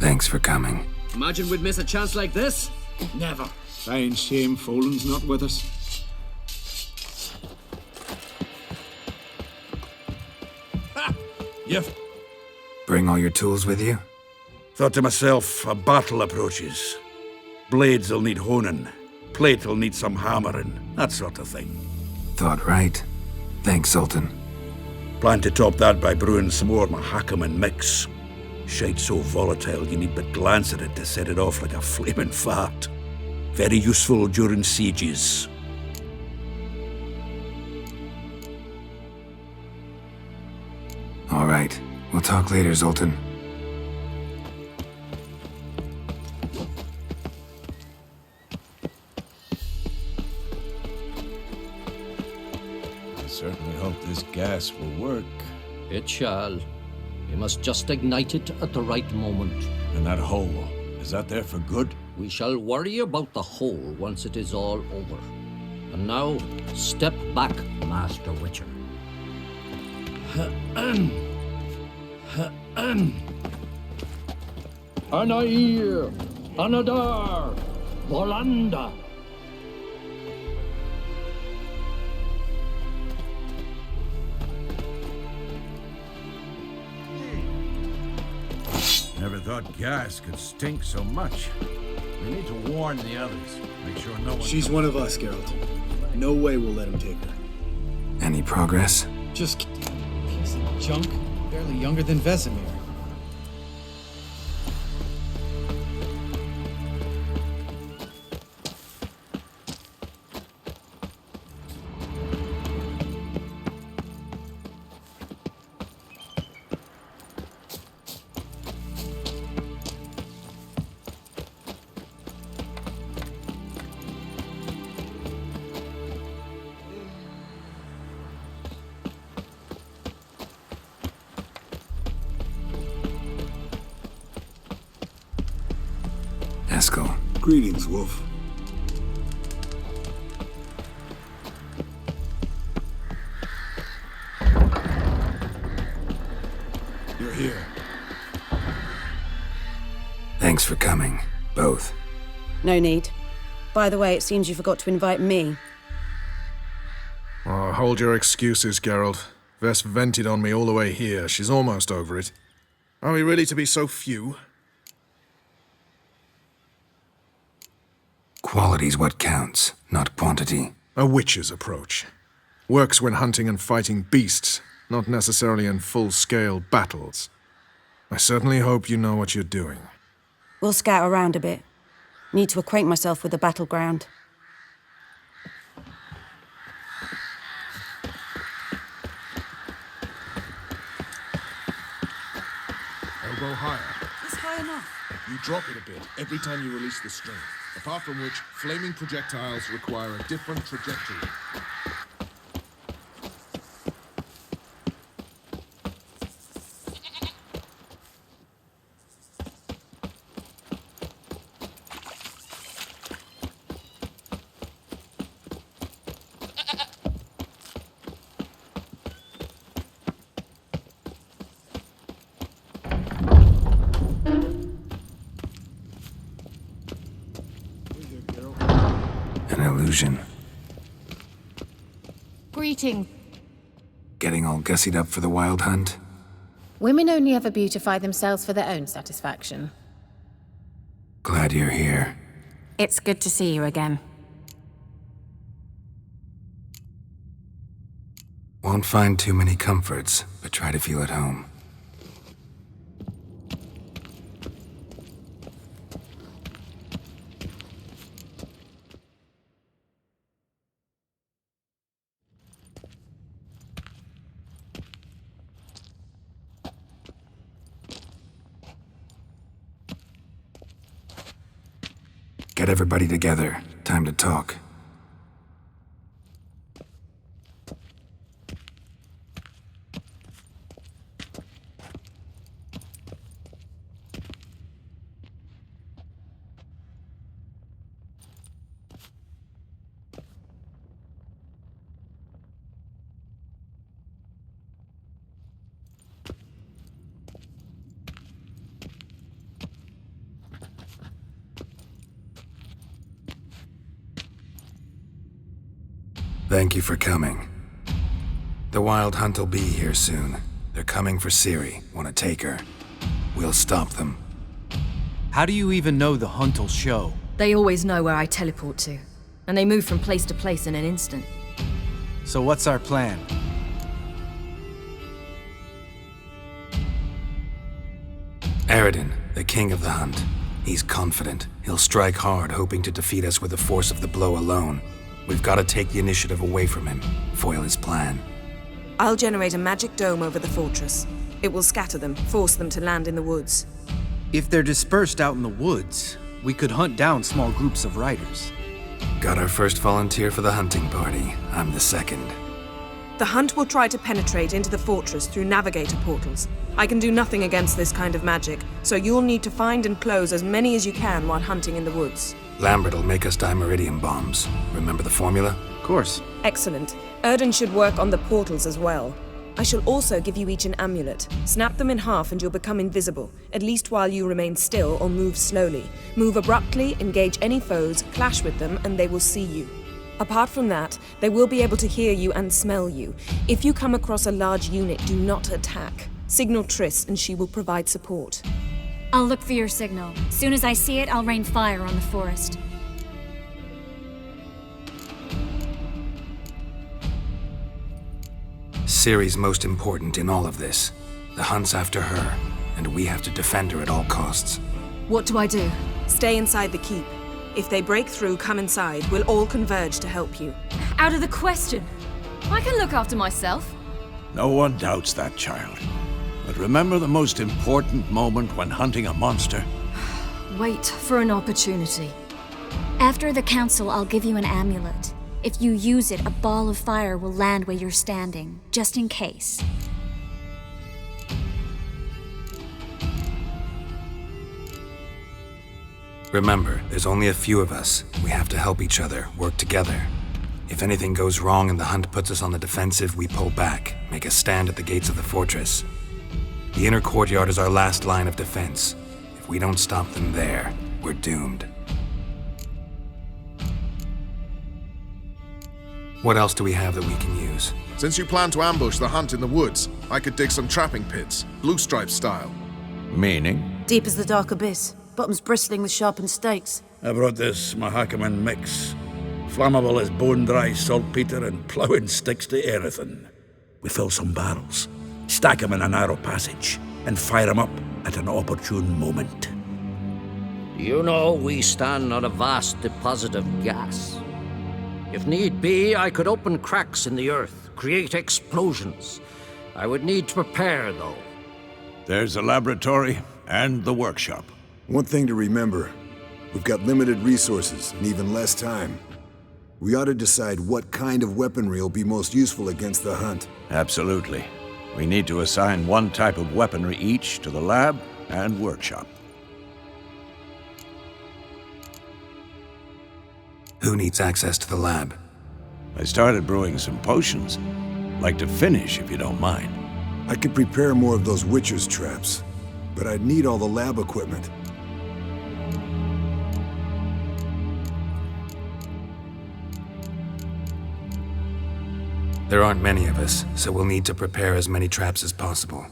Thanks for coming. Imagine we'd miss a chance like this? Never. Fine shame Folan's not with us. Yep. Bring all your tools with you? Thought to myself, a battle approaches. Blades'll need honing. Plate'll need some hammering. That sort of thing. Thought right. Thanks, Sultan. Plan to top that by brewing some more Mahakaman mix. Shite so volatile you need but glance at it to set it off like a flaming fart. Very useful during sieges. All right. We'll talk later, Zoltan. I certainly hope this gas will work. It shall. We must just ignite it at the right moment. And that hole, is that there for good? We shall worry about the hole once it is all over. And now, step back, Master Witcher. Anair, Anadar, Volanda. Never thought gas could stink so much. We need to warn the others. Make sure no one... She's one of us, Geralt. No way we'll let him take her. Any progress? Just piece of junk. Barely younger than Vesemir. Eskel. Greetings, Wolf. You're here. Thanks for coming, both. No need. By the way, it seems you forgot to invite me. Oh, hold your excuses, Geralt. Vess vented on me all the way here. She's almost over it. Are we really to be so few? Quality's what counts, not quantity. A witch's approach. Works when hunting and fighting beasts, not necessarily in full-scale battles. I certainly hope you know what you're doing. We'll scout around a bit. Need to acquaint myself with the battleground. Elbow higher. It's high enough. You drop it a bit every time you release the string, apart from which flaming projectiles require a different trajectory. An illusion. Greeting. Getting all gussied up for the wild hunt? Women only ever beautify themselves for their own satisfaction. Glad you're here. It's good to see you again. Won't find too many comforts, but try to feel at home. Get everybody together. Time to talk. Thank you for coming. The Wild Hunt will be here soon. They're coming for Ciri. Want to take her? We'll stop them. How do you even know the Hunt'll show? They always know where I teleport to, and they move from place to place in an instant. So what's our plan? Aradin, the king of the Hunt. He's confident. He'll strike hard, hoping to defeat us with the force of the blow alone. We've got to take the initiative away from him, foil his plan. I'll generate a magic dome over the fortress. It will scatter them, force them to land in the woods. If they're dispersed out in the woods, we could hunt down small groups of riders. Got our first volunteer for the hunting party. I'm the second. The Hunt will try to penetrate into the fortress through navigator portals. I can do nothing against this kind of magic, so you'll need to find and close as many as you can while hunting in the woods. Lambert'll make us dimeridium bombs. Remember the formula? Of course. Excellent. Erden should work on the portals as well. I shall also give you each an amulet. Snap them in half and you'll become invisible, at least while you remain still or move slowly. Move abruptly, engage any foes, clash with them, and they will see you. Apart from that, they will be able to hear you and smell you. If you come across a large unit, do not attack. Signal Triss and she will provide support. I'll look for your signal. Soon as I see it, I'll rain fire on the forest. Ciri's most important in all of this. The Hunt's after her, and we have to defend her at all costs. What do I do? Stay inside the keep. If they break through, come inside. We'll all converge to help you. Out of the question. I can look after myself. No one doubts that, child. But remember the most important moment when hunting a monster? Wait for an opportunity. After the council, I'll give you an amulet. If you use it, a ball of fire will land where you're standing, just in case. Remember, there's only a few of us. We have to help each other, work together. If anything goes wrong and the Hunt puts us on the defensive, we pull back, make a stand at the gates of the fortress. The inner courtyard is our last line of defense. If we don't stop them there, we're doomed. What else do we have that we can use? Since you plan to ambush the Hunt in the woods, I could dig some trapping pits, blue stripe style. Meaning? Deep as the dark abyss, bottoms bristling with sharpened stakes. I brought this Mahakaman mix. Flammable as bone-dry saltpeter and ploughing sticks to anything. We fill some barrels, stack them in a narrow passage, and fire them up at an opportune moment. You know, we stand on a vast deposit of gas. If need be, I could open cracks in the earth, create explosions. I would need to prepare, though. There's the laboratory and the workshop. One thing to remember, we've got limited resources and even less time. We ought to decide what kind of weaponry will be most useful against the Hunt. Absolutely. We need to assign one type of weaponry each to the lab and workshop. Who needs access to the lab? I started brewing some potions. Like to finish, if you don't mind. I could prepare more of those Witcher's traps, but I'd need all the lab equipment. There aren't many of us, so we'll need to prepare as many traps as possible.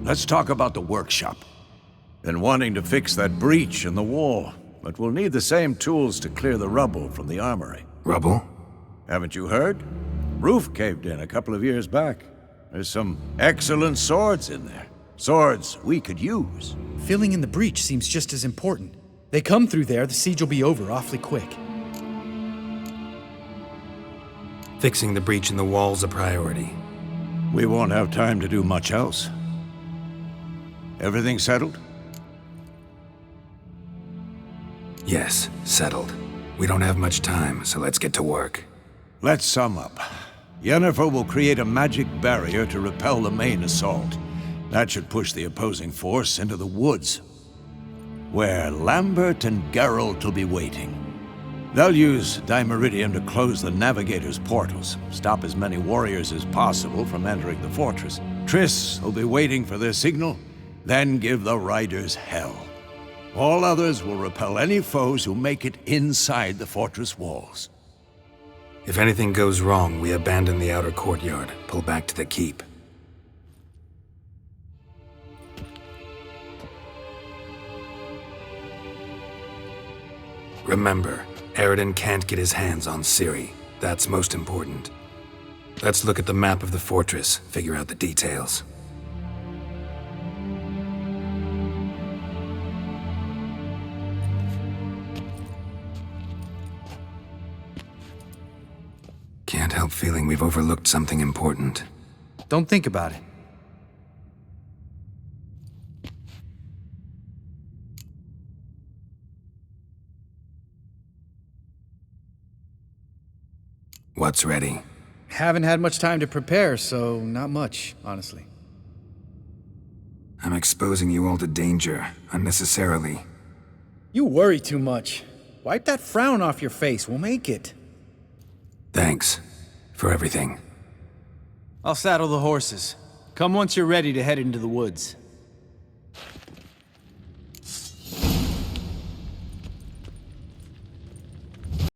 Let's talk about the workshop. Been wanting to fix that breach in the wall, but we'll need the same tools to clear the rubble from the armory. Rubble? Haven't you heard? Roof caved in a couple of years back. There's some excellent swords in there. Swords we could use. Filling in the breach seems just as important. They come through there, the siege will be over awfully quick. Fixing the breach in the wall's a priority. We won't have time to do much else. Everything settled? Yes, settled. We don't have much time, so let's get to work. Let's sum up. Yennefer will create a magic barrier to repel the main assault. That should push the opposing force into the woods, where Lambert and Geralt will be waiting. They'll use Dimeridium to close the Navigator's portals, stop as many warriors as possible from entering the fortress. Triss will be waiting for their signal, then give the riders hell. All others will repel any foes who make it inside the fortress walls. If anything goes wrong, we abandon the outer courtyard, pull back to the keep. Remember, Eridan can't get his hands on Ciri. That's most important. Let's look at the map of the fortress, figure out the details. Can't help feeling we've overlooked something important. Don't think about it. What's ready? Haven't had much time to prepare, so not much, honestly. I'm exposing you all to danger, unnecessarily. You worry too much. Wipe that frown off your face, we'll make it. Thanks. For everything. I'll saddle the horses. Come once you're ready to head into the woods.